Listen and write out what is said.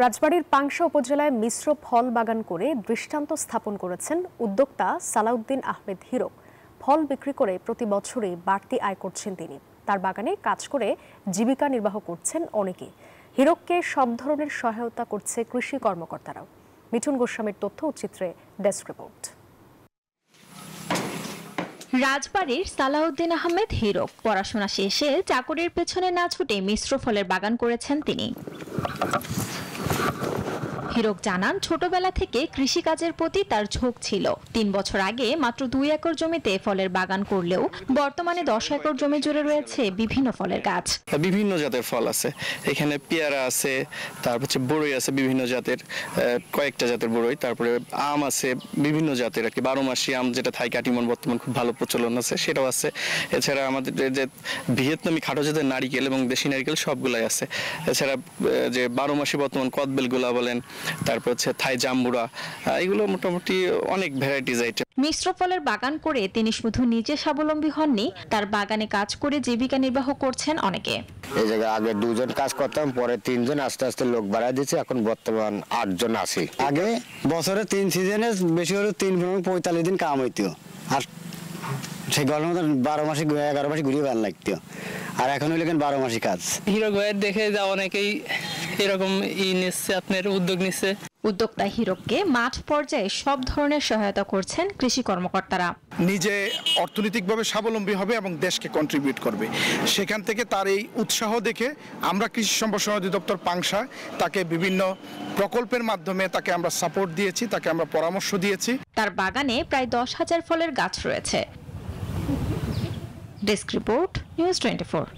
রাজবাড়ীর পাংশা উপজেলায় মিশ্র ফল বাগান করে দৃষ্টান্ত স্থাপন করেছেন উদ্যোক্তা সালাউদ্দিন আহমেদ হিরক। ফল বিক্রি করে প্রতি বছরই বাড়তি আয় করছেন তিনি। তার বাগানে কাজ করে জীবিকা নির্বাহ করছেন অনেকে। হিরককে সব ধরনের সহায়তা করছে কৃষি কর্মকর্তারাও। মিঠুন গোস্বামীর তথ্য ও চিত্রে ডেস্ক রিপোর্ট। রাজবাড়ীর সালাউদ্দিন আহমেদ হিরক পড়াশোনা শেষে চাকরির পেছনে না ছুটে মিশ্র ফলের বাগান করেছেন তিনি। হিরক জানান, ছোটবেলা থেকে কৃষিকাজের প্রতি তার ঝোঁক ছিল। 3 বছর আগে মাত্র 2 একর জমিতে ফলের বাগান করলেও বর্তমানে 10 একর জমি জুড়ে রয়েছে বিভিন্ন ফলের গাছ। বিভিন্ন জাতের ফল আছে, এখানে পেয়ারা আছে, তারপর বড়ই আছে বিভিন্ন জাতের, কয়েকটা জাতের বড়ই, তারপরে আম আছে বিভিন্ন জাতের আর কি, 12 মাসি আম যেটা থাই কাটিমন বর্তমান খুব ভালো প্রচলন আছে সেটাও আছে। এছাড়া আমাদের যে ভিয়েতনামি খাটো জাতের নারিকেল এবং দেশি নারিকেল সবগুলাই আছে। এছাড়া যে 12 মাসি বর্তমান কদবেলগুলা বলেন, তারপর হচ্ছে থাই জাম্বুরা, এগুলো মোটামুটি অনেক ভ্যারাইটিজ আইটেম। মিশ্র ফলের বাগান করে তিনি শুধু নিজে স্বাবলম্বী হননি, তার বাগানে কাজ করে জীবিকা নির্বাহ করছেন অনেকে। এই জায়গায় আগে 2 জন কাজ করতাম, পরে 3 জন, আস্তে আস্তে লোক বাড়ায় দিচ্ছে, এখন বর্তমান 8 জন আছি। আগে বছরে 3 সিজনে বেশি হলে 3-45 দিন কাম হইতো, আর সেই গরমের মতো 12 মাসে 11 মাসে ঘুরিয়ে ভালো লাগতো, আর এখন হইলে 12 মাসি কাজ। হিরক ভাইয়ের দেখে যা অনেকেই এরকম নিচ্ছে, আপনার উদ্যোগ নিচ্ছে। উদ্যোক্তা হিরককে মাঠ পর্যায়ে সব ধরনের সহায়তা করছেন কৃষি কর্মকর্তারা। নিজে অর্থনৈতিকভাবে স্বাবলম্বী হবে এবং দেশকে কন্ট্রিবিউট করবে। সেখান থেকে তার এই উৎসাহ দেখে আমরা কৃষি সম্প্রসারণ অধিদপ্তর পাংশা তাকে বিভিন্ন প্রকল্পের মাধ্যমে তাকে আমরা সাপোর্ট দিয়েছি, তাকে আমরা পরামর্শ দিয়েছি। তার বাগানে প্রায় 10,000 ফলের গাছ রয়েছে। Desk report, news 24।